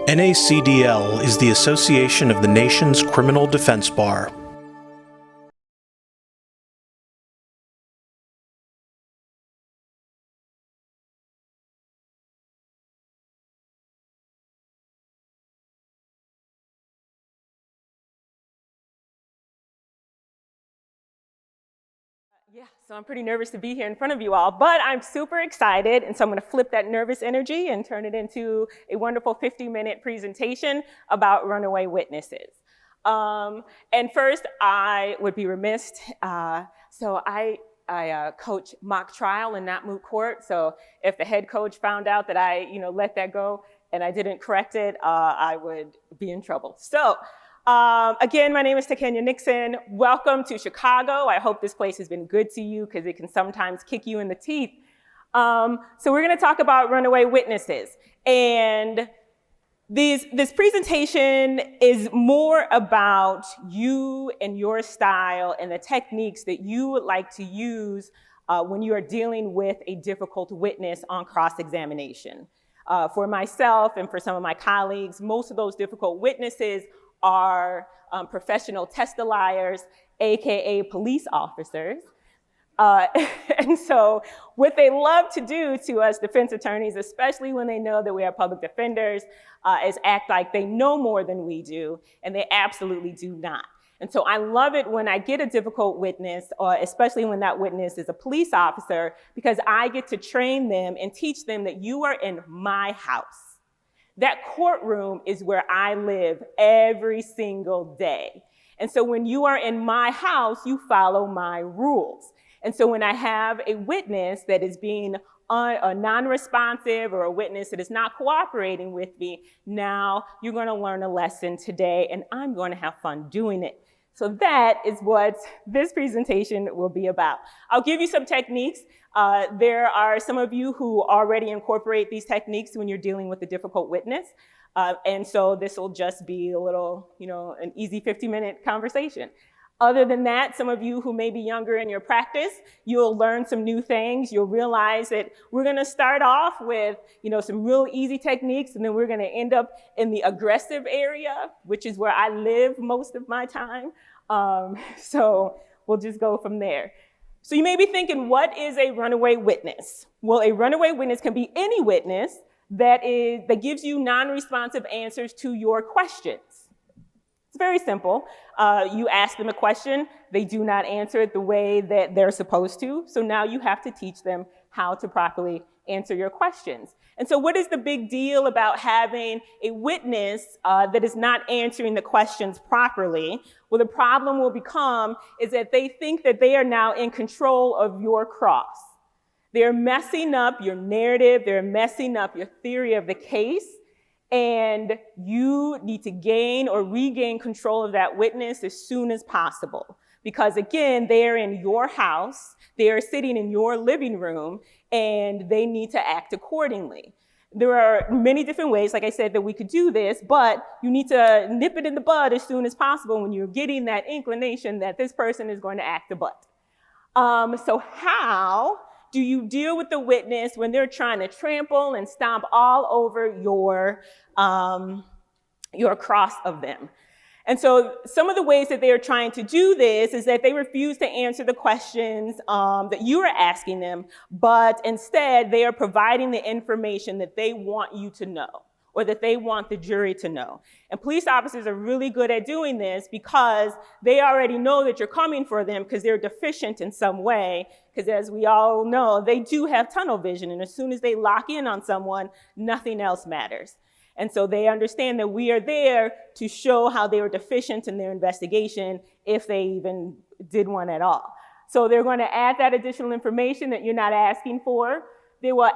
NACDL is the association of the nation's criminal defense bar. Yeah, so I'm pretty nervous to be here in front of you all, but I'm super excited, and so I'm going to flip that nervous energy and turn it into a wonderful 50-minute presentation about runaway witnesses. And first, I would be remiss. So I coach mock trial and not moot court. So if the head coach found out that I, let that go and I didn't correct it, I would be in trouble. So. Again, my name is Takenya Nixon. Welcome to Chicago. I hope this place has been good to you because it can sometimes kick you in the teeth. So we're going to talk about runaway witnesses. And this presentation is more about you and your style and the techniques that you would like to use when you are dealing with a difficult witness on cross-examination. For myself and for some of my colleagues, most of those difficult witnesses are professional test-a-liars, AKA police officers. And so what they love to do to us defense attorneys, especially when they know that we are public defenders, is act like they know more than we do, and they absolutely do not. And so I love it when I get a difficult witness, especially when that witness is a police officer, because I get to train them and teach them that you are in my house. That courtroom is where I live every single day. And so when you are in my house, you follow my rules. And so when I have a witness that is being non-responsive or a witness that is not cooperating with me, now you're going to learn a lesson today, and I'm going to have fun doing it. So that is what this presentation will be about. I'll give you some techniques. There are some of you who already incorporate these techniques when you're dealing with a difficult witness. And so this will just be a little, an easy 50-minute conversation. Other than that, some of you who may be younger in your practice, you'll learn some new things. You'll realize that we're going to start off with, some real easy techniques, and then we're going to end up in the aggressive area, which is where I live most of my time. So we'll just go from there. So you may be thinking, what is a runaway witness? Well, a runaway witness can be any witness that gives you non-responsive answers to your questions. It's very simple. You ask them a question, they do not answer it the way that they're supposed to. So now you have to teach them how to properly answer your questions. And so what is the big deal about having a witness that is not answering the questions properly? Well, the problem will become is that they think that they are now in control of your cross. They're messing up your narrative. They're messing up your theory of the case. And you need to gain or regain control of that witness as soon as possible. Because again, they're in your house, they're sitting in your living room, and they need to act accordingly. There are many different ways, like I said, that we could do this, but you need to nip it in the bud as soon as possible when you're getting that inclination that this person is going to act a butt. So how do you deal with the witness when they're trying to trample and stomp all over your cross of them? And so some of the ways that they are trying to do this is that they refuse to answer the questions that you are asking them, but instead they are providing the information that they want you to know or that they want the jury to know. And police officers are really good at doing this because they already know that you're coming for them because they're deficient in some way, because as we all know, they do have tunnel vision, and as soon as they lock in on someone, nothing else matters. And so they understand that we are there to show how they were deficient in their investigation, if they even did one at all. So they're going to add that additional information that you're not asking for. They will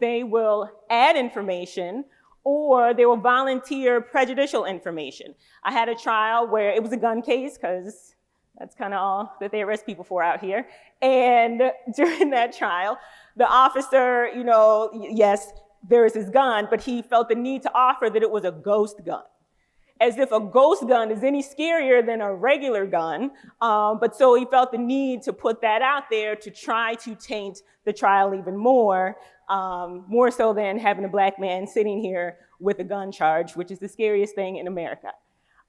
they will add information, or they will volunteer prejudicial information. I had a trial where it was a gun case, because that's kind of all that they arrest people for out here. And during that trial, the officer, yes, there is his gun, but he felt the need to offer that it was a ghost gun, as if a ghost gun is any scarier than a regular gun. But so he felt the need to put that out there to try to taint the trial even more. more so than having a black man sitting here with a gun charge, which is the scariest thing in America.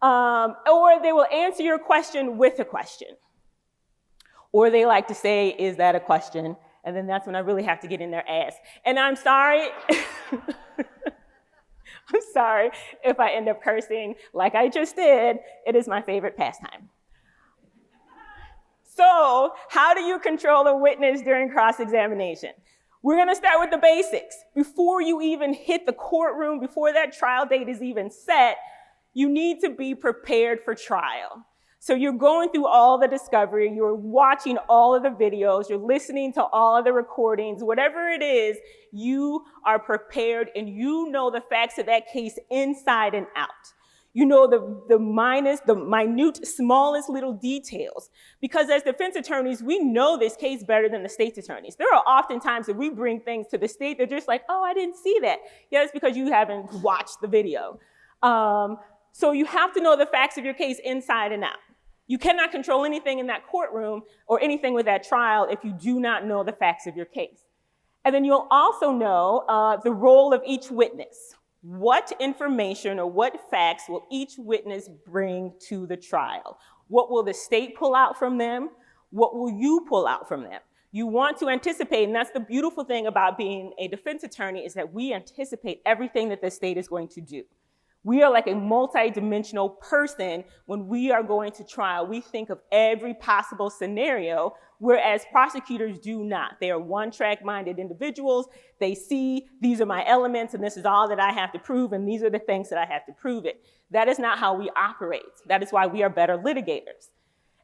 Or they will answer your question with a question. Or they like to say, is that a question? And then that's when I really have to get in their ass. And I'm sorry, I'm sorry if I end up cursing like I just did. It is my favorite pastime. So how do you control a witness during cross-examination? We're gonna start with the basics. Before you even hit the courtroom, before that trial date is even set, you need to be prepared for trial. So you're going through all the discovery, you're watching all of the videos, you're listening to all of the recordings, whatever it is, you are prepared and you know the facts of that case inside and out. You know the minute, smallest little details. Because as defense attorneys, we know this case better than the state's attorneys. There are often times that we bring things to the state, they're just like, oh, I didn't see that. Yeah, it's because you haven't watched the video. So you have to know the facts of your case inside and out. You cannot control anything in that courtroom or anything with that trial if you do not know the facts of your case. And then you'll also know the role of each witness. What information or what facts will each witness bring to the trial? What will the state pull out from them? What will you pull out from them? You want to anticipate, and that's the beautiful thing about being a defense attorney, is that we anticipate everything that the state is going to do. We are like a multi-dimensional person when we are going to trial. We think of every possible scenario, whereas prosecutors do not. They are one-track-minded individuals. They see, these are my elements, and this is all that I have to prove, and these are the things that I have to prove it. That is not how we operate. That is why we are better litigators.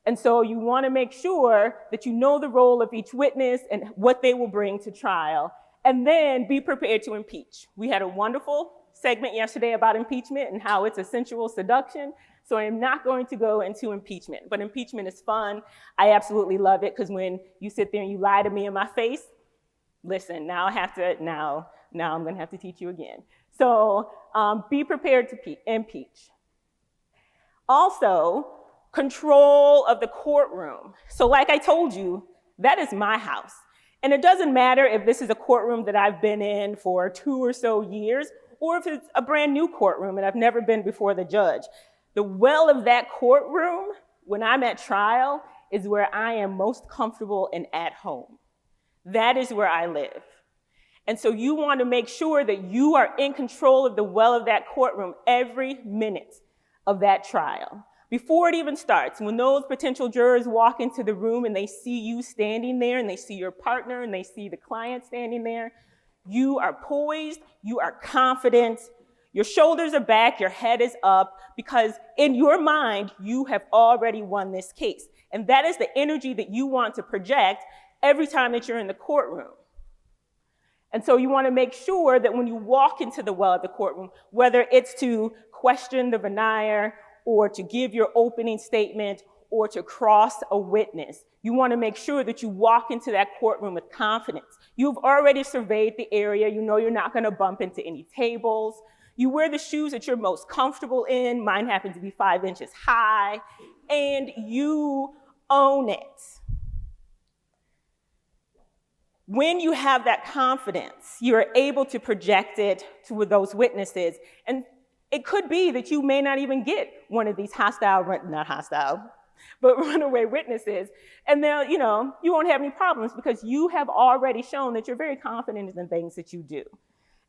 And so you want to make sure that you know the role of each witness and what they will bring to trial, and then be prepared to impeach. We had a wonderful segment yesterday about impeachment and how it's a sensual seduction. So I am not going to go into impeachment, but impeachment is fun. I absolutely love it because when you sit there and you lie to me in my face, listen, now I'm going to have to teach you again. So be prepared to impeach. Also, control of the courtroom. So like I told you, that is my house. And it doesn't matter if this is a courtroom that I've been in for 2 or so years, or if it's a brand new courtroom and I've never been before the judge. The well of that courtroom, when I'm at trial, is where I am most comfortable and at home. That is where I live. And so you want to make sure that you are in control of the well of that courtroom every minute of that trial. Before it even starts, when those potential jurors walk into the room and they see you standing there and they see your partner and they see the client standing there, you are poised, you are confident, your shoulders are back, your head is up, because in your mind, you have already won this case. And that is the energy that you want to project every time that you're in the courtroom. And so you want to make sure that when you walk into the well of the courtroom, whether it's to question the veneer or to give your opening statement or to cross a witness, you want to make sure that you walk into that courtroom with confidence. You've already surveyed the area. You know you're not going to bump into any tables. You wear the shoes that you're most comfortable in. Mine happen to be 5 inches high. And you own it. When you have that confidence, you're able to project it to those witnesses. And it could be that you may not even get one of these runaway witnesses. And they'll, you won't have any problems because you have already shown that you're very confident in the things that you do.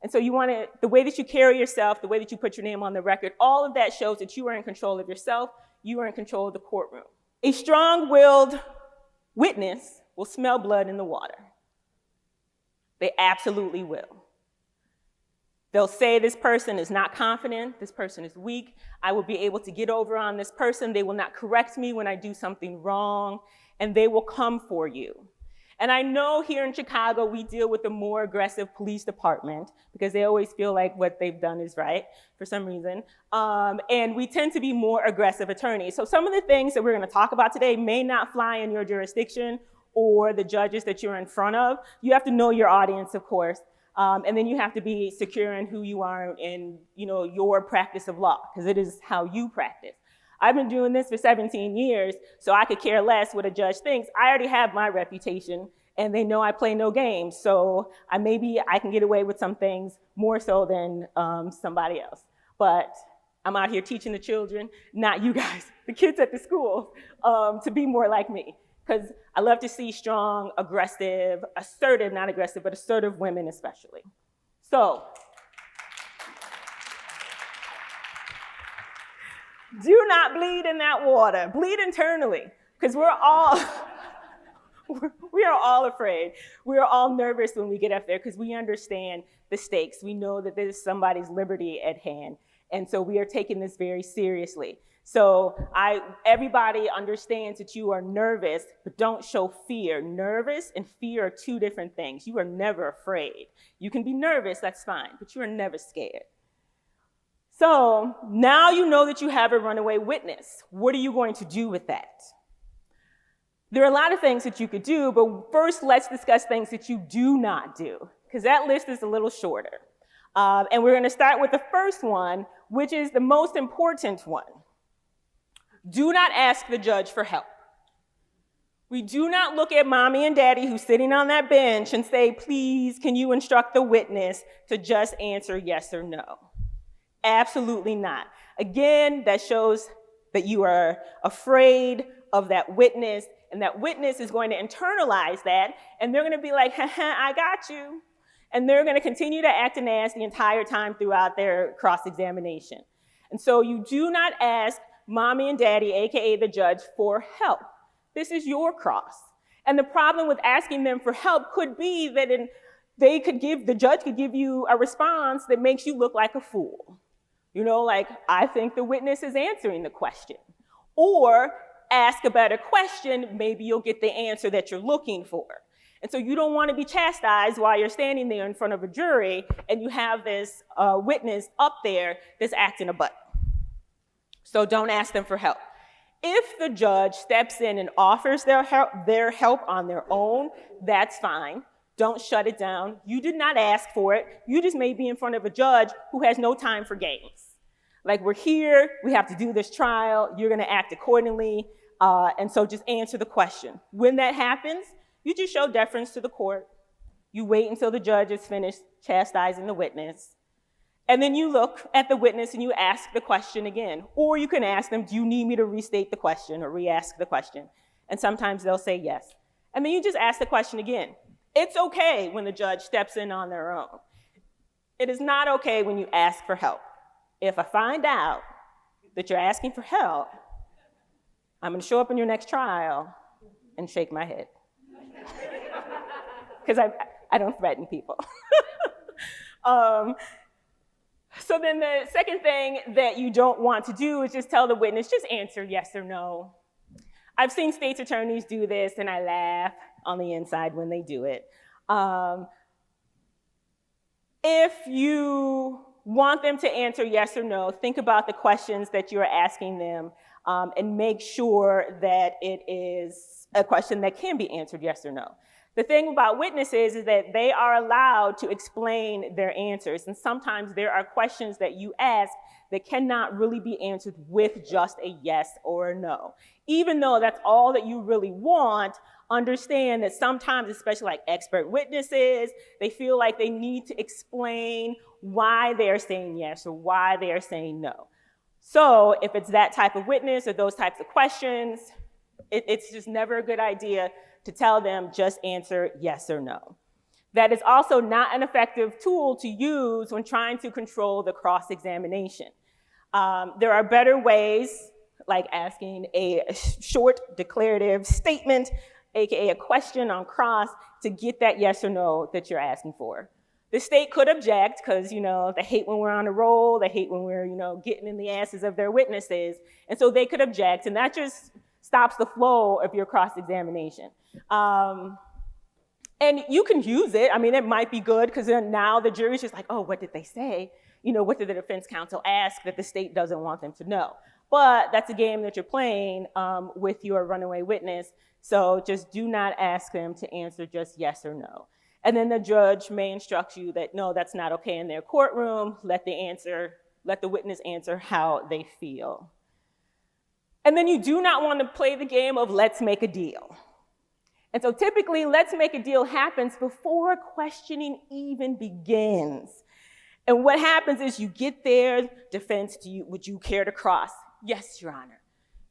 And so you want to, the way that you carry yourself, the way that you put your name on the record, all of that shows that you are in control of yourself, you are in control of the courtroom. A strong-willed witness will smell blood in the water. They absolutely will. They'll say this person is not confident, this person is weak, I will be able to get over on this person, they will not correct me when I do something wrong, and they will come for you. And I know here in Chicago, we deal with a more aggressive police department because they always feel like what they've done is right for some reason. And we tend to be more aggressive attorneys. So some of the things that we're going to talk about today may not fly in your jurisdiction or the judges that you're in front of. You have to know your audience, of course. And then you have to be secure in who you are in your practice of law, because it is how you practice. I've been doing this for 17 years, so I could care less what a judge thinks. I already have my reputation, and they know I play no games, so maybe I can get away with some things more so than somebody else. But I'm out here teaching the children, not you guys, the kids at the school, to be more like me. Because I love to see strong, aggressive, assertive, not aggressive, but assertive women especially. So, do not bleed in that water. Bleed internally, because we are all afraid. We are all nervous when we get up there because we understand the stakes. We know that there's somebody's liberty at hand. And so we are taking this very seriously. So everybody understands that you are nervous, but don't show fear. Nervous and fear are two different things. You are never afraid. You can be nervous, that's fine, but you are never scared. So now you know that you have a runaway witness. What are you going to do with that? There are a lot of things that you could do, but first let's discuss things that you do not do, because that list is a little shorter. And we're going to start with the first one, which is the most important one. Do not ask the judge for help. We do not look at mommy and daddy who's sitting on that bench and say, please, can you instruct the witness to just answer yes or no? Absolutely not. Again, that shows that you are afraid of that witness, and that witness is going to internalize that, and they're going to be like, haha, I got you. And they're going to continue to act an ass the entire time throughout their cross-examination. And so you do not ask mommy and daddy, AKA the judge, for help. This is your cross. And the problem with asking them for help could be that the judge could give you a response that makes you look like a fool. You know, like, I think the witness is answering the question. Or ask a better question, maybe you'll get the answer that you're looking for. And so you don't want to be chastised while you're standing there in front of a jury and you have this witness up there that's acting a butt. So don't ask them for help. If the judge steps in and offers their help on their own, that's fine. Don't shut it down. You did not ask for it. You just may be in front of a judge who has no time for games. Like, we're here, we have to do this trial, you're going to act accordingly, and so just answer the question. When that happens, you just show deference to the court. You wait until the judge is finished chastising the witness. And then you look at the witness and you ask the question again. Or you can ask them, do you need me to restate the question or re-ask the question? And sometimes they'll say yes. And then you just ask the question again. It's okay when the judge steps in on their own. It is not okay when you ask for help. If I find out that you're asking for help, I'm going to show up in your next trial and shake my head. Because I don't threaten people. So then the second thing that you don't want to do is just tell the witness, just answer yes or no. I've seen state's attorneys do this, and I laugh on the inside when they do it. If you want them to answer yes or no, think about the questions that you're asking them and make sure that it is a question that can be answered yes or no. The thing about witnesses is that they are allowed to explain their answers, and sometimes there are questions that you ask that cannot really be answered with just a yes or a no. Even though that's all that you really want, understand that sometimes, especially like expert witnesses, they feel like they need to explain why they're saying yes or why they are saying no. So if it's that type of witness or those types of questions, it's just never a good idea to tell them just answer yes or no. That is also not an effective tool to use when trying to control the cross-examination. There are better ways, like asking a short declarative statement, aka a question on cross, to get that yes or no that you're asking for. The state could object because, they hate when we're on a roll, they hate when we're, getting in the asses of their witnesses, and so they could object, and that just stops the flow of your cross-examination. And you can use it. I mean, it might be good because then now the jury's just like, oh, what did they say? What did the defense counsel ask that the state doesn't want them to know? But that's a game that you're playing with your runaway witness. So just do not ask them to answer just yes or no. And then the judge may instruct you that, no, that's not okay in their courtroom. Let the witness answer how they feel. And then you do not want to play the game of let's make a deal. And so typically, let's make a deal happens before questioning even begins. And what happens is you get there, defense, would you care to cross? Yes, Your Honor.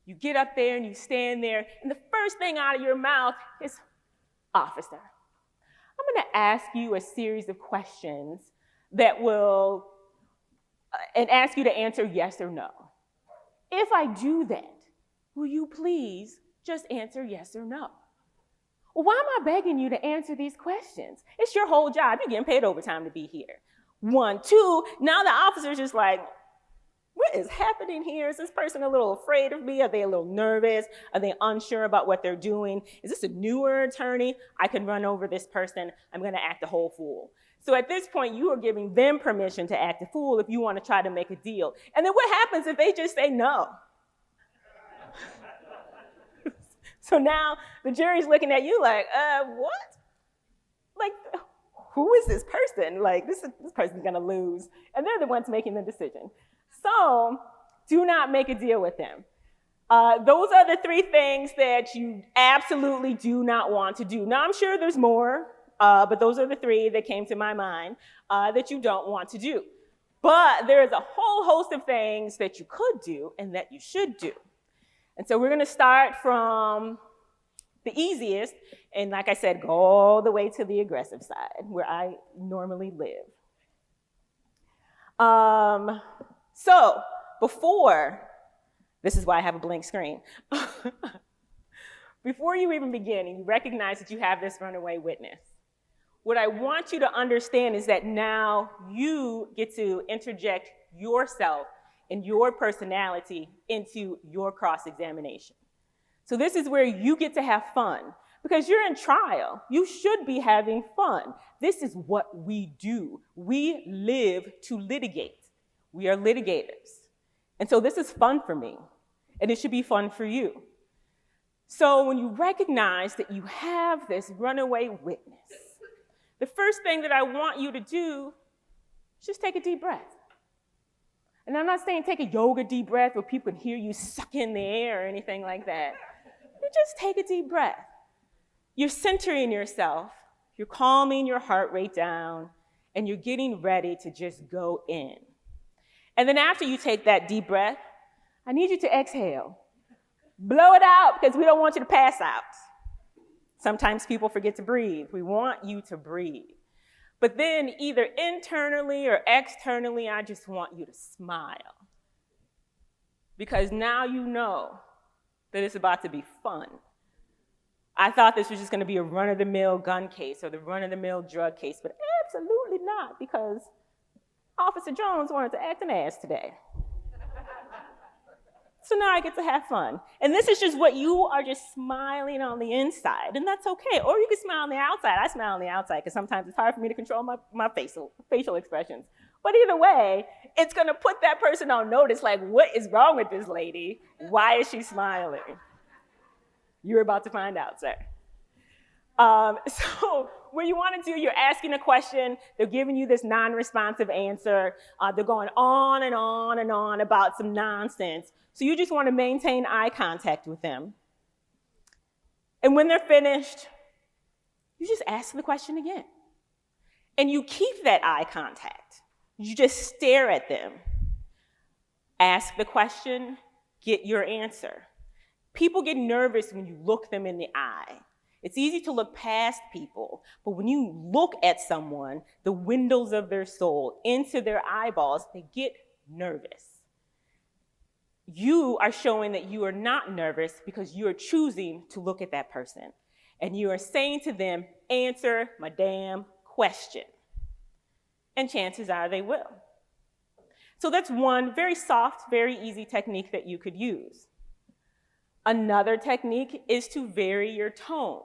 You get up there and you stand there, and the first thing out of your mouth is, officer, I'm going to ask you a series of questions that will, and ask you to answer yes or no. If I do that, will you please just answer yes or no? Well, why am I begging you to answer these questions? It's your whole job. You're getting paid overtime to be here. 1, 2, now the officer's just like, what is happening here? Is this person a little afraid of me? Are they a little nervous? Are they unsure about what they're doing? Is this a newer attorney? I can run over this person. I'm going to act a whole fool. So at this point, you are giving them permission to act a fool if you want to try to make a deal. And then what happens if they just say no? So now the jury's looking at you like, what? Like, who is this person? Like, this person's gonna lose. And they're the ones making the decision. So do not make a deal with them. Those are the 3 things that you absolutely do not want to do. Now, I'm sure there's more, but those are the 3 that came to my mind that you don't want to do. But there is a whole host of things that you could do and that you should do. And so we're going to start from the easiest, and like I said, go all the way to the aggressive side, where I normally live. So before, this is why I have a blank screen. Before you even begin and you recognize that you have this runaway witness, what I want you to understand is that now you get to interject yourself and your personality into your cross-examination. So this is where you get to have fun. Because you're in trial, you should be having fun. This is what we do. We live to litigate. We are litigators. And so this is fun for me, and it should be fun for you. So when you recognize that you have this runaway witness, the first thing that I want you to do is just take a deep breath. And I'm not saying take a yoga deep breath where people can hear you suck in the air or anything like that. You just take a deep breath. You're centering yourself, you're calming your heart rate down, and you're getting ready to just go in. And then after you take that deep breath, I need you to exhale. Blow it out because we don't want you to pass out. Sometimes people forget to breathe. We want you to breathe. But then either internally or externally, I just want you to smile. Because now you know that it's about to be fun. I thought this was just going to be a run-of-the-mill gun case or the run-of-the-mill drug case, but absolutely not, because Officer Jones wanted to act an ass today. So now I get to have fun. And this is just what you are just smiling on the inside, and that's okay. Or you can smile on the outside. I smile on the outside because sometimes it's hard for me to control my facial expressions. But either way, it's going to put that person on notice, like, what is wrong with this lady? Why is she smiling? You're about to find out, sir. So what you want to do, you're asking a question, they're giving you this non-responsive answer, they're going on and on and on about some nonsense. So you just want to maintain eye contact with them. And when they're finished, you just ask the question again. And you keep that eye contact. You just stare at them. Ask the question, get your answer. People get nervous when you look them in the eye. It's easy to look past people, but when you look at someone, the windows of their soul, into their eyeballs, they get nervous. You are showing that you are not nervous because you are choosing to look at that person. And you are saying to them, answer my damn question. And chances are they will. So that's one very soft, very easy technique that you could use. Another technique is to vary your tone.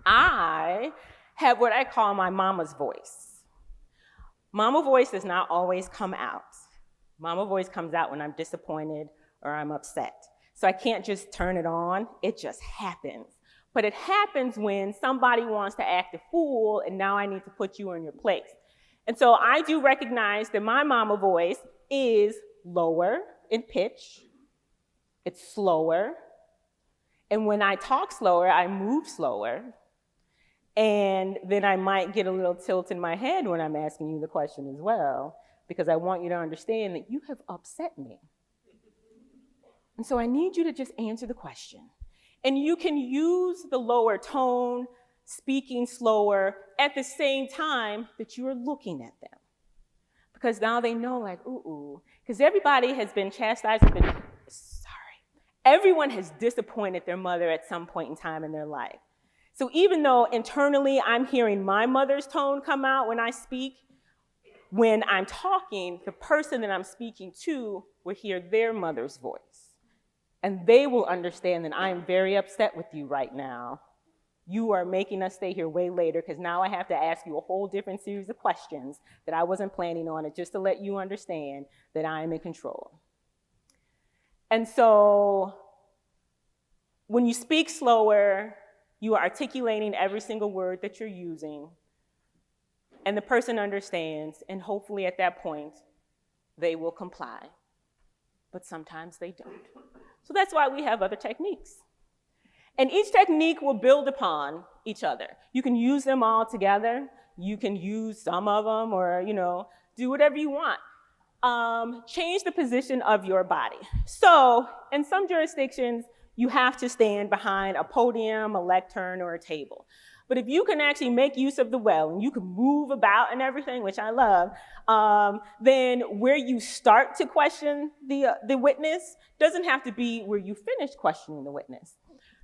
I have what I call my mama's voice. Mama voice does not always come out. Mama voice comes out when I'm disappointed or I'm upset. So I can't just turn it on, it just happens. But it happens when somebody wants to act a fool and now I need to put you in your place. And so I do recognize that my mama voice is lower in pitch, it's slower, And when I talk slower, I move slower. And then I might get a little tilt in my head when I'm asking you the question as well, because I want you to understand that you have upset me. And so I need you to just answer the question. And you can use the lower tone, speaking slower, at the same time that you are looking at them. Because now they know, like, ooh, because everybody has been chastised, everyone has disappointed their mother at some point in time in their life. So even though internally I'm hearing my mother's tone come out when I speak, when I'm talking, the person that I'm speaking to will hear their mother's voice. And they will understand that I am very upset with you right now. You are making us stay here way later because now I have to ask you a whole different series of questions that I wasn't planning on, it just to let you understand that I am in control. And so when you speak slower, you are articulating every single word that you're using, and the person understands, and hopefully at that point, they will comply. But sometimes they don't. So that's why we have other techniques. And each technique will build upon each other. You can use them all together. You can use some of them, or do whatever you want. Change the position of your body. So in some jurisdictions, you have to stand behind a podium, a lectern, or a table. But if you can actually make use of the well and you can move about and everything, which I love, then where you start to question the witness doesn't have to be where you finish questioning the witness.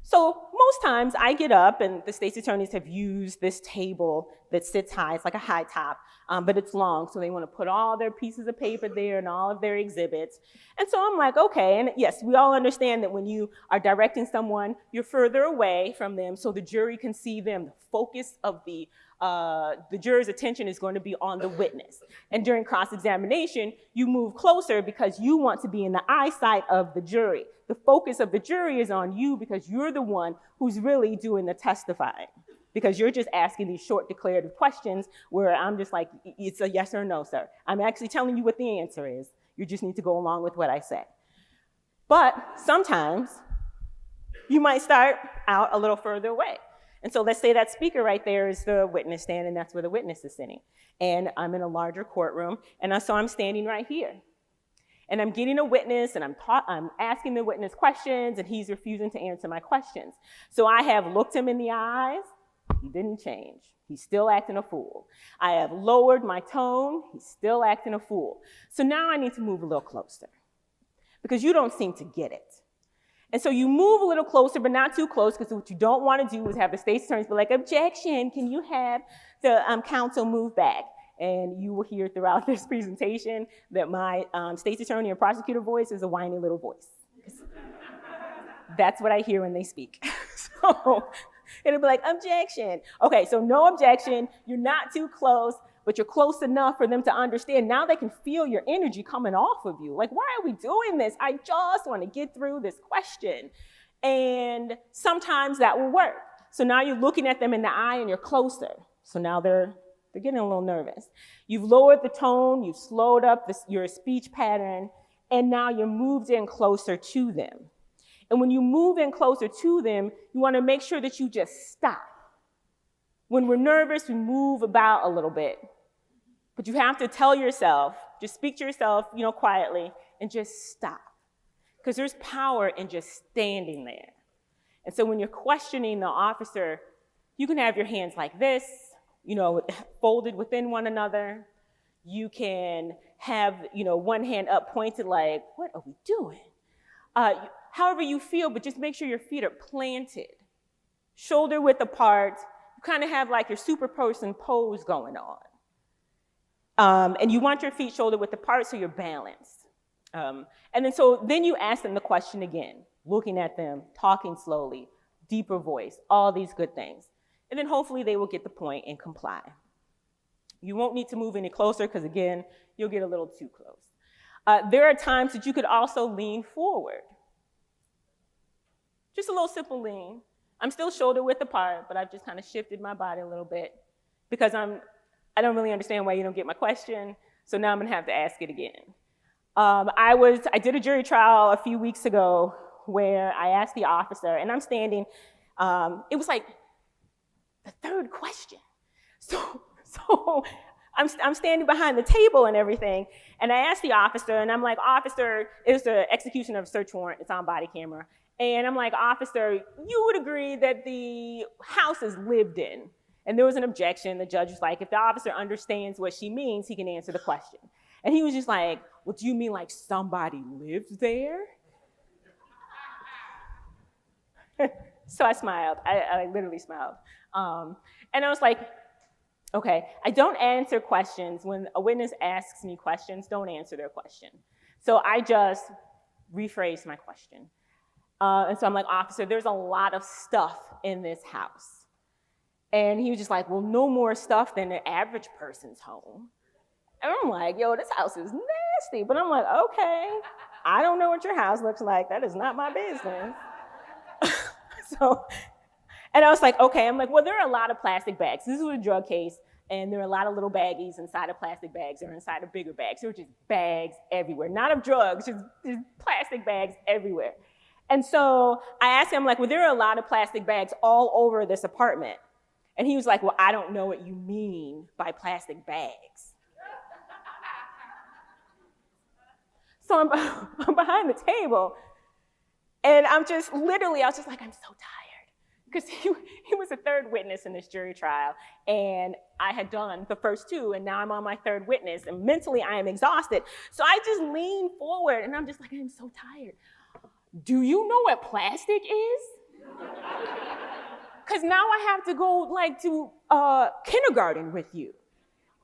So most times I get up, and the state's attorneys have used this table that sits high. It's like a high top, but it's long. So they want to put all their pieces of paper there and all of their exhibits. And so I'm like, okay. And yes, we all understand that when you are directing someone, you're further away from them so the jury can see them. The focus of the juror's attention is going to be on the witness. And during cross-examination, you move closer because you want to be in the eyesight of the jury. The focus of the jury is on you because you're the one who's really doing the testifying. Because you're just asking these short declarative questions where I'm just like, it's a yes or no, sir. I'm actually telling you what the answer is. You just need to go along with what I say. But sometimes you might start out a little further away. And so let's say that speaker right there is the witness stand, and that's where the witness is sitting. And I'm in a larger courtroom, and so I'm standing right here. And I'm getting a witness, and I'm asking the witness questions, and he's refusing to answer my questions. So I have looked him in the eyes. He didn't change. He's still acting a fool. I have lowered my tone. He's still acting a fool. So now I need to move a little closer because you don't seem to get it. And so you move a little closer, but not too close, because what you don't want to do is have the state's attorneys be like, objection, can you have the counsel move back? And you will hear throughout this presentation that my state's attorney and prosecutor voice is a whiny little voice. That's what I hear when they speak. So it'll be like, objection. Okay, so no objection, you're not too close, but you're close enough for them to understand. Now they can feel your energy coming off of you. Like, why are we doing this? I just want to get through this question. And sometimes that will work. So now you're looking at them in the eye and you're closer. So now they're getting a little nervous. You've lowered the tone, you've slowed up your speech pattern, and now you're moved in closer to them. And when you move in closer to them, you want to make sure that you just stop. When we're nervous, we move about a little bit. But you have to tell yourself, just speak to yourself, quietly, and just stop. Because there's power in just standing there. And so when you're questioning the officer, you can have your hands like this, folded within one another. You can have, one hand up pointed like, what are we doing? However you feel, but just make sure your feet are planted. Shoulder width apart. You kind of have like your super person pose going on. And you want your feet shoulder width apart so you're balanced. And then you ask them the question again, looking at them, talking slowly, deeper voice, all these good things. And then hopefully they will get the point and comply. You won't need to move any closer because, again, you'll get a little too close. There are times that you could also lean forward. Just a little simple lean. I'm still shoulder width apart, but I've just kind of shifted my body a little bit because I don't really understand why you don't get my question, so now I'm going to have to ask it again. I did a jury trial a few weeks ago where I asked the officer, and I'm standing, it was like the third question. So I'm standing behind the table and everything, and I asked the officer, and I'm like, officer, it was the execution of a search warrant, it's on body camera, and I'm like, officer, you would agree that the house is lived in? And there was an objection. The judge was like, if the officer understands what she means, he can answer the question. And he was just like, well, do you mean like somebody lived there? So I smiled. I literally smiled. And I was like, okay, I don't answer questions. When a witness asks me questions, don't answer their question. So I just rephrased my question. And so I'm like, officer, there's a lot of stuff in this house. And he was just like, well, no more stuff than an average person's home. And I'm like, yo, this house is nasty. But I'm like, okay, I don't know what your house looks like. That is not my business. And I was like, okay. I'm like, well, there are a lot of plastic bags. This was a drug case, and there are a lot of little baggies inside of plastic bags or inside of bigger bags. There were just bags everywhere, not of drugs, just plastic bags everywhere. And so I asked him, like, well, there are a lot of plastic bags all over this apartment. And he was like, well, I don't know what you mean by plastic bags. So I'm behind the table, and I'm just literally, I was just like, I'm so tired. Because he was a third witness in this jury trial, and I had done the first two, and now I'm on my third witness, and mentally I am exhausted. So I just lean forward, and I'm just like, I'm so tired. Do you know what plastic is? Because now I have to go like to kindergarten with you.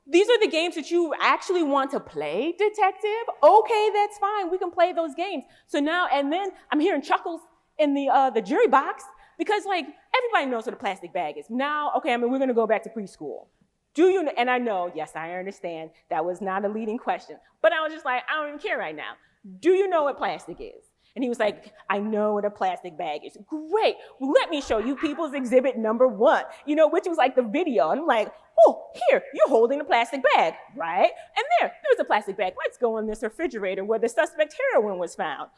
These are the games that you actually want to play, detective? Okay, that's fine, we can play those games. So now, and then I'm hearing chuckles in the jury box, because like everybody knows what a plastic bag is. Now, okay, I mean, we're gonna go back to preschool. Do you, and I know, yes, I understand, that was not a leading question, but I was just like, I don't even care right now. Do you know what plastic is? And he was like, I know what a plastic bag is. Great, well, let me show you people's exhibit number 1, you know, which was like the video. And I'm like, oh, here, you're holding a plastic bag, right? And there's a plastic bag. Let's go in this refrigerator where the suspect heroin was found.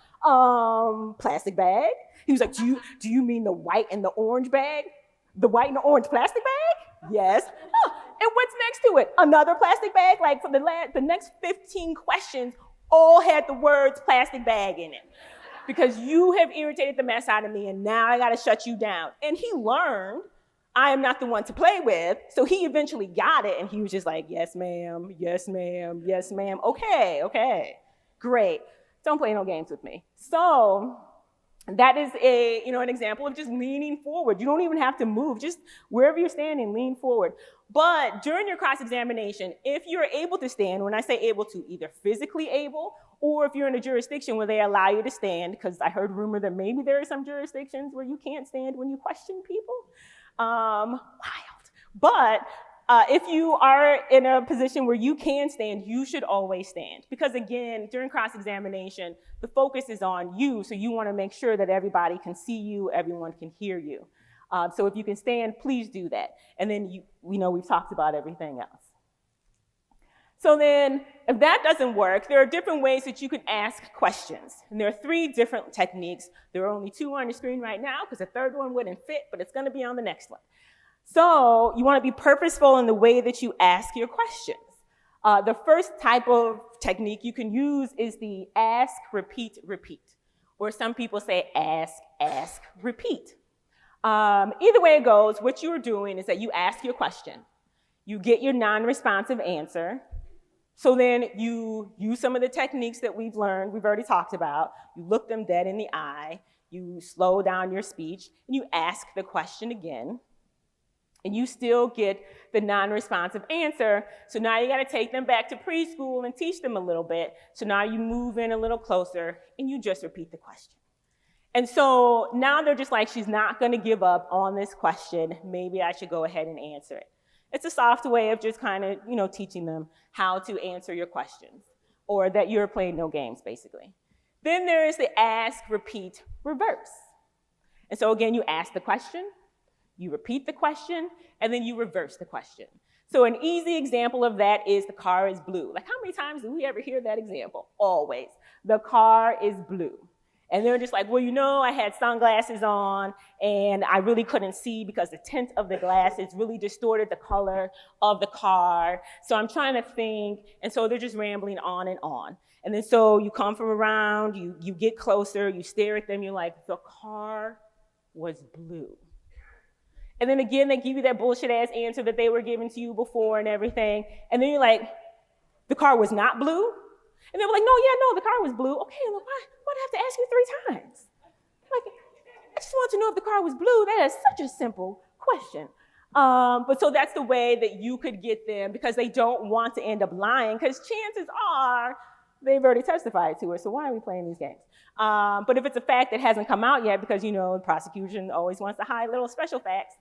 Plastic bag? He was like, do you mean the white and the orange bag? The white and the orange plastic bag? Yes. Oh, and what's next to it? Another plastic bag? Like for the next 15 questions all had the words plastic bag in it. Because you have irritated the mess out of me, and now I gotta shut you down. And he learned I am not the one to play with, so he eventually got it, and he was just like, yes, ma'am, yes, ma'am, yes, ma'am. Okay, great. Don't play no games with me. So that is an example of just leaning forward. You don't even have to move. Just wherever you're standing, lean forward. But during your cross-examination, if you're able to stand, when I say able to, either physically able, or if you're in a jurisdiction where they allow you to stand, because I heard rumor that maybe there are some jurisdictions where you can't stand when you question people. Wild. But if you are in a position where you can stand, you should always stand. Because again, during cross-examination, the focus is on you, so you want to make sure that everybody can see you, everyone can hear you. So if you can stand, please do that. And then we've talked about everything else. So then, if that doesn't work, there are different ways that you can ask questions. And there are 3 different techniques. There are only 2 on the screen right now, because the third one wouldn't fit, but it's gonna be on the next one. So you wanna be purposeful in the way that you ask your questions. The first type of technique you can use is the ask, repeat, repeat. Or some people say ask, ask, repeat. Either way it goes, what you're doing is that you ask your question. You get your non-responsive answer. So then you use some of the techniques that we've already talked about. You look them dead in the eye, you slow down your speech, and you ask the question again, and you still get the non-responsive answer. So now you gotta take them back to preschool and teach them a little bit. So now you move in a little closer, and you just repeat the question. And so now they're just like, she's not gonna give up on this question. Maybe I should go ahead and answer it. It's a soft way of just kind of, teaching them how to answer your questions, or that you're playing no games, basically. Then there is the ask, repeat, reverse. And so again, you ask the question, you repeat the question, and then you reverse the question. So an easy example of that is the car is blue. Like, how many times do we ever hear that example? Always. The car is blue. And they're just like, well, you know, I had sunglasses on and I really couldn't see because the tint of the glasses really distorted the color of the car. So I'm trying to think. And so they're just rambling on and on. And then so you come from around, you get closer, you stare at them, you're like, the car was blue. And then again, they give you that bullshit ass answer that they were giving to you before and everything. And then you're like, the car was not blue? And they were like, no, the car was blue. Okay, well, why'd I have to ask you 3 times? Like, I just want to know if the car was blue. That is such a simple question. But so that's the way that you could get them, because they don't want to end up lying, because chances are they've already testified to it, so why are we playing these games? But if it's a fact that hasn't come out yet, because, you know, the prosecution always wants to hide little special facts,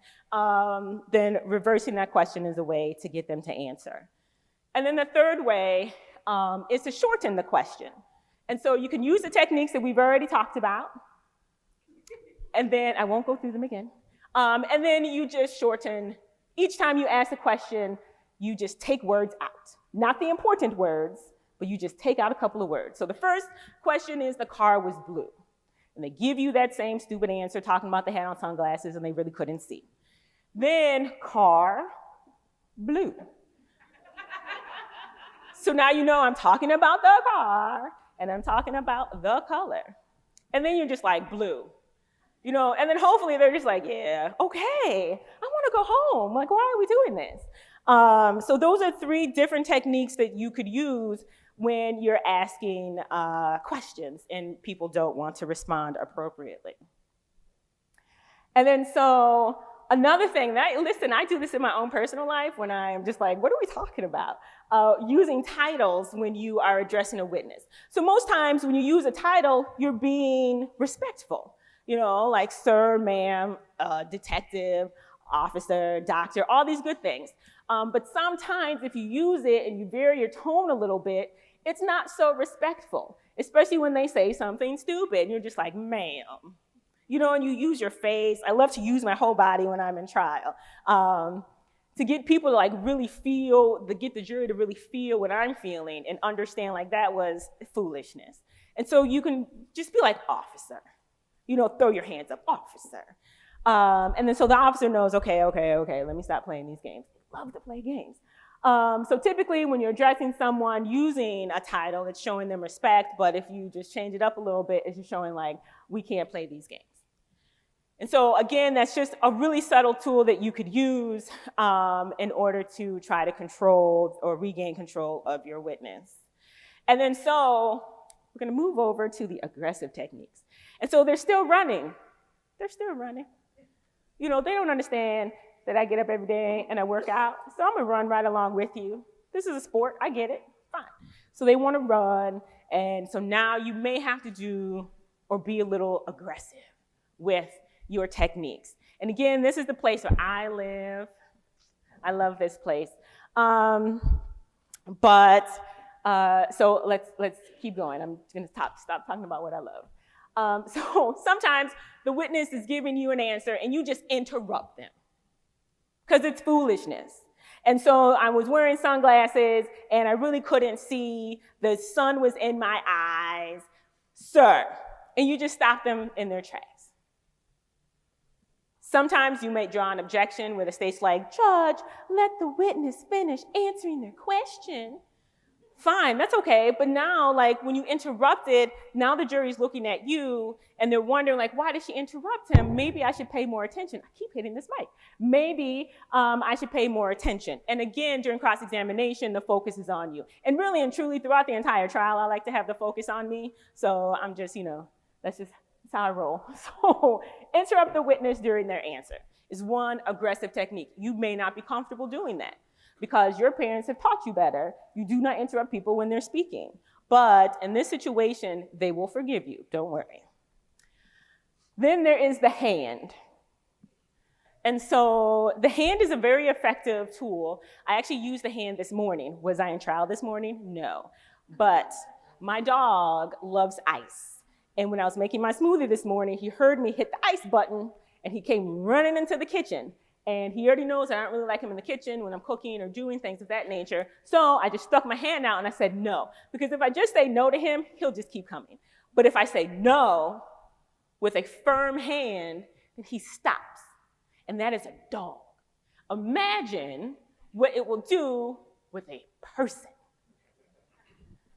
then reversing that question is a way to get them to answer. And then the third way is to shorten the question. And so you can use the techniques that we've already talked about, and then I won't go through them again. And then you just shorten, each time you ask a question, you just take words out. Not the important words, but you just take out a couple of words. So the first question is the car was blue. And they give you that same stupid answer talking about they had on sunglasses and they really couldn't see. Then car, blue. So now you know I'm talking about the car and I'm talking about the color. And then you're just like, blue. You know, and then hopefully they're just like, yeah, okay, I want to go home. Like, why are we doing this? So those are 3 different techniques that you could use when you're asking questions and people don't want to respond appropriately. And then so another thing, listen, I do this in my own personal life when I'm just like, what are we talking about? Using titles when you are addressing a witness. So most times when you use a title, you're being respectful. You know, like sir, ma'am, detective, officer, doctor, all these good things. But sometimes if you use it and you vary your tone a little bit, it's not so respectful, especially when they say something stupid and you're just like, ma'am. You know, and you use your face. I love to use my whole body when I'm in trial to get people to like really feel, to get the jury to really feel what I'm feeling and understand like that was foolishness. And so you can just be like, officer. You know, throw your hands up, officer. And then so the officer knows, okay, let me stop playing these games. I love to play games. So typically when you're addressing someone using a title, it's showing them respect, but if you just change it up a little bit, it's just showing like, we can't play these games. And so again, that's just a really subtle tool that you could use in order to try to control or regain control of your witness. And then so we're gonna move over to the aggressive techniques. And so they're still running. They're still running. You know, they don't understand that I get up every day and I work out, so I'm gonna run right along with you. This is a sport, I get it, fine. So they wanna run, and so now you may have to do or be a little aggressive with your techniques. And again, this is the place where I live. I love this place. So let's keep going. I'm gonna stop talking about what I love. So sometimes the witness is giving you an answer and you just interrupt them because it's foolishness. And so I was wearing sunglasses and I really couldn't see. The sun was in my eyes, sir. And you just stop them in their tracks. Sometimes you may draw an objection where the state's like, Judge, let the witness finish answering their question. Fine, that's okay, but now, like, when you interrupted, now the jury's looking at you, and they're wondering, like, why did she interrupt him? Maybe I should pay more attention. I keep hitting this mic. Maybe I should pay more attention. And again, during cross-examination, the focus is on you. And really and truly, throughout the entire trial, I like to have the focus on me, so I'm just, you know, that's how I roll. So interrupt the witness during their answer is one aggressive technique. You may not be comfortable doing that, because your parents have taught you better. You do not interrupt people when they're speaking. But in this situation, they will forgive you, don't worry. Then there is the hand. And so the hand is a very effective tool. I actually used the hand this morning. Was I in trial this morning? No. But my dog loves ice. And when I was making my smoothie this morning, he heard me hit the ice button and he came running into the kitchen. And he already knows I don't really like him in the kitchen when I'm cooking or doing things of that nature. So I just stuck my hand out and I said no. Because if I just say no to him, he'll just keep coming. But if I say no with a firm hand, then he stops. And that is a dog. Imagine what it will do with a person.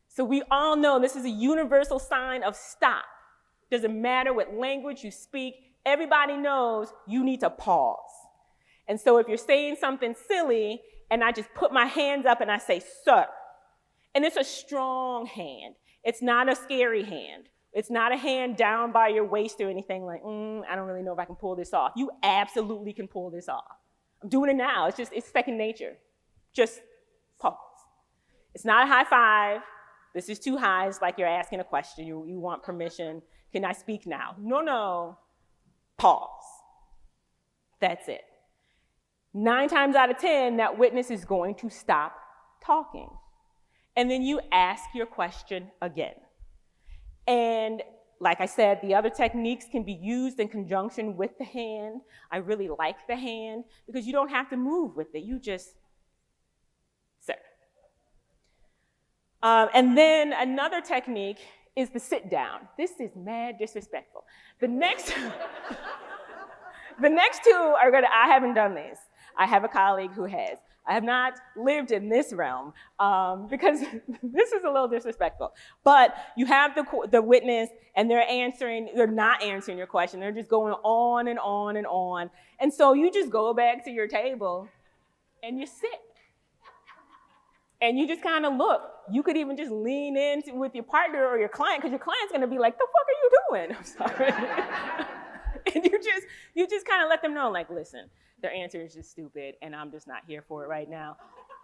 So we all know this is a universal sign of stop. Doesn't matter what language you speak, everybody knows you need to pause. And so if you're saying something silly and I just put my hands up and I say, sir, and it's a strong hand. It's not a scary hand. It's not a hand down by your waist or anything like, I don't really know if I can pull this off. You absolutely can pull this off. I'm doing it now. It's second nature. Just pause. It's not a high five. This is too high. It's like you're asking a question. You want permission. Can I speak now? No. Pause. That's it. 9 times out of 10, that witness is going to stop talking. And then you ask your question again. And like I said, the other techniques can be used in conjunction with the hand. I really like the hand because you don't have to move with it. You just, sir. And then another technique is the sit down. This is mad disrespectful. The next two are I haven't done this. I have a colleague who has. I have not lived in this realm because this is a little disrespectful. But you have the witness and they're not answering your question. They're just going on and on and on. And so you just go back to your table and you sit. And you just kind of look. You could even just lean in with your partner or your client because your client's going to be like, the fuck are you doing? I'm sorry. And you just kind of let them know, like, listen, their answer is just stupid and I'm just not here for it right now.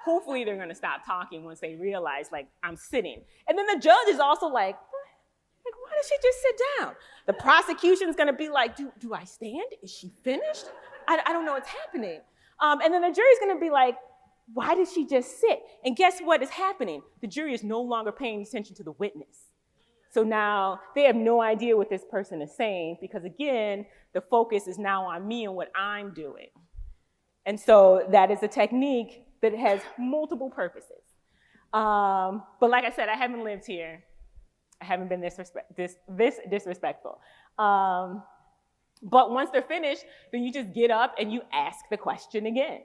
Hopefully they're going to stop talking once they realize, like, I'm sitting. And then the judge is also like, why did she just sit down? The prosecution's going to be like, do I stand? Is she finished? I don't know what's happening. And then the jury's going to be like, why did she just sit? And guess what is happening? The jury is no longer paying attention to the witness. So now they have no idea what this person is saying because, again, the focus is now on me and what I'm doing. And so that is a technique that has multiple purposes. But like I said, I haven't lived here. I haven't been this disrespectful. But once they're finished, then you just get up and you ask the question again.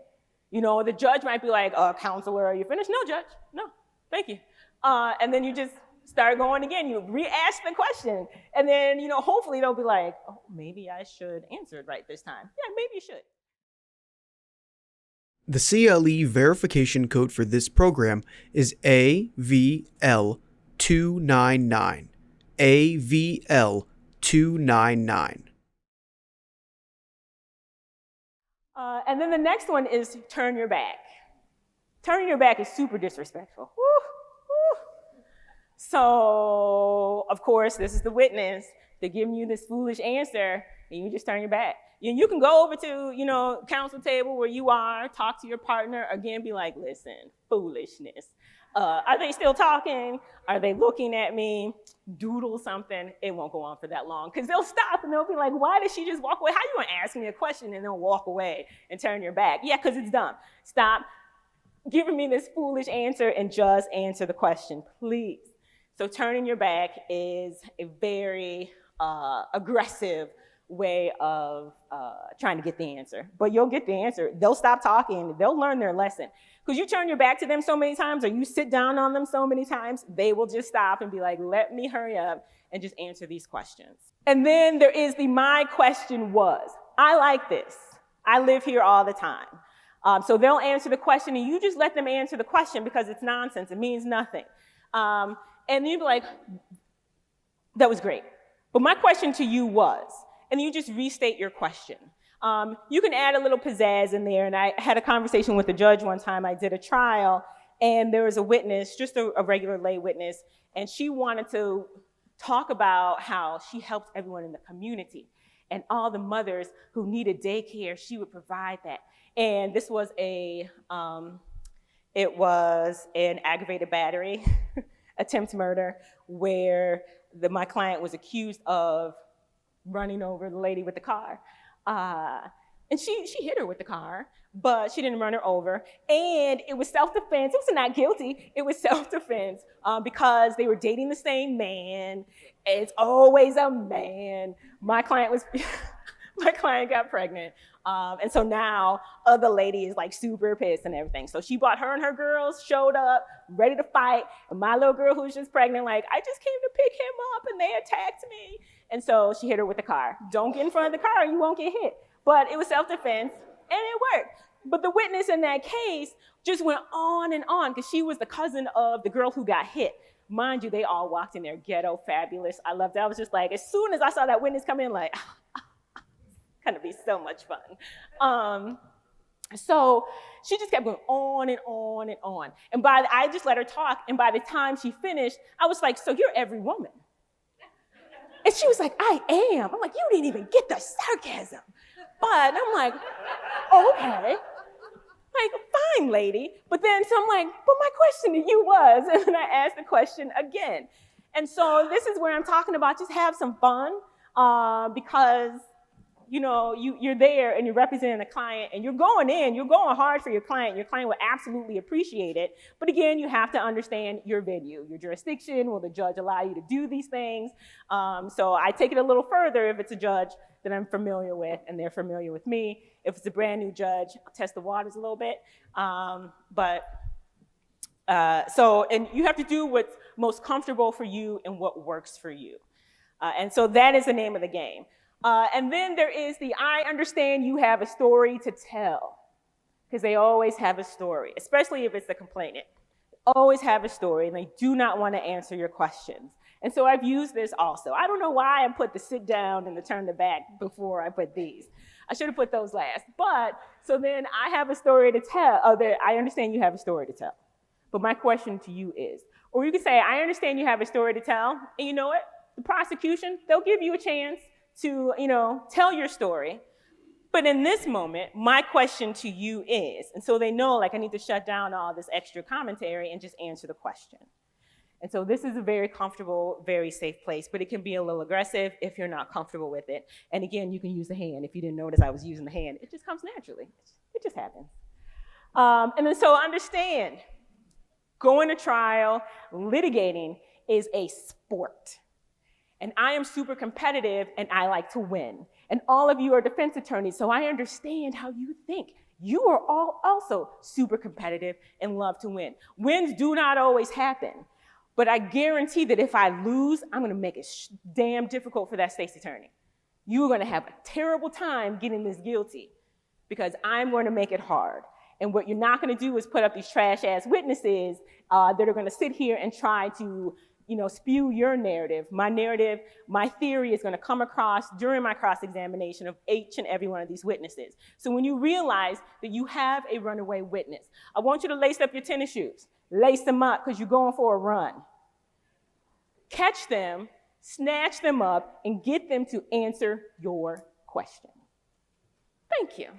You know, the judge might be like, counselor, are you finished? No, judge, no, thank you. And then you just start going again. You re-ask the question. And then, hopefully they'll be like, oh, maybe I should answer it right this time. Yeah, maybe you should. The CLE verification code for this program is AVL299. AVL299. And then the next one is turn your back. Turning your back is super disrespectful. Woo, woo. So, of course, this is the witness. They're giving you this foolish answer, and you just turn your back. You can go over to, counsel table where you are, talk to your partner, again, be like, listen, foolishness. Are they still talking? Are they looking at me? Doodle something. It won't go on for that long because they'll stop and they'll be like, why did she just walk away? How you going to ask me a question and then walk away and turn your back? Yeah, because it's dumb. Stop giving me this foolish answer and just answer the question, please. So turning your back is a very aggressive way of trying to get the answer. But you'll get the answer. They'll stop talking. They'll learn their lesson. Because you turn your back to them so many times or you sit down on them so many times, they will just stop and be like, let me hurry up and just answer these questions. And then there is the my question was. I like this. I live here all the time. So they'll answer the question and you just let them answer the question because it's nonsense. It means nothing. And you'd be like, that was great. But my question to you was, and you just restate your question. You can add a little pizzazz in there, and I had a conversation with the judge one time. I did a trial, and there was a witness, just a regular lay witness, and she wanted to talk about how she helped everyone in the community, and all the mothers who needed daycare, she would provide that. And this was it was an aggravated battery, attempt murder, where my client was accused of running over the lady with the car. And she hit her with the car, but she didn't run her over. And it was self-defense. It was not guilty. It was self-defense because they were dating the same man. It's always a man. My client got pregnant. And so now other lady is like super pissed and everything. So she brought her and her girls, showed up, ready to fight. And my little girl who was just pregnant, like, I just came to pick him up and they attacked me. And so she hit her with the car. Don't get in front of the car, you won't get hit. But it was self-defense, and it worked. But the witness in that case just went on and on because she was the cousin of the girl who got hit. Mind you, they all walked in there ghetto fabulous. I loved it. I was just like, as soon as I saw that witness come in, like, gonna be so much fun. So she just kept going on and on and on. And I just let her talk, and by the time she finished, I was like, so you're every woman. And she was like, I am. I'm like, you didn't even get the sarcasm. But I'm like, oh, okay. Like, fine, lady. But then, so I'm like, but my question to you was, and then I asked the question again. And so this is where I'm talking about just have some fun because, you know, you're there and you're representing a client and you're going hard for your client. Your client will absolutely appreciate it. But again, you have to understand your venue, your jurisdiction. Will the judge allow you to do these things? So I take it a little further if it's a judge that I'm familiar with and they're familiar with me. If it's a brand new judge, I'll test the waters a little bit. And you have to do what's most comfortable for you and what works for you. And so that is the name of the game. And then there is I understand you have a story to tell, because they always have a story, especially if it's the complainant. Always have a story, and they do not want to answer your questions. And so I've used this also. I don't know why I put the sit down and the turn the back before I put these. I should have put those last. But, so then I have a story to tell. I understand you have a story to tell. But my question to you is, or you could say, I understand you have a story to tell, and you know what? The prosecution, they'll give you a chance to, tell your story. But in this moment, my question to you is, and so they know, like, I need to shut down all this extra commentary and just answer the question. And so this is a very comfortable, very safe place, but it can be a little aggressive if you're not comfortable with it. And again, you can use the hand. If you didn't notice I was using the hand, it just comes naturally. It just happens. And then so understand, going to trial, litigating is a sport. And I am super competitive, and I like to win. And all of you are defense attorneys, so I understand how you think. You are all also super competitive and love to win. Wins do not always happen. But I guarantee that if I lose, I'm going to make it damn difficult for that state's attorney. You're going to have a terrible time getting this guilty because I'm going to make it hard. And what you're not going to do is put up these trash-ass witnesses that are going to sit here and try to spew your narrative. My theory is going to come across during my cross-examination of each and every one of these witnesses. So when you realize that you have a runaway witness, I want you to lace up your tennis shoes. Lace them up because you're going for a run. Catch them, snatch them up, and get them to answer your question. Thank you.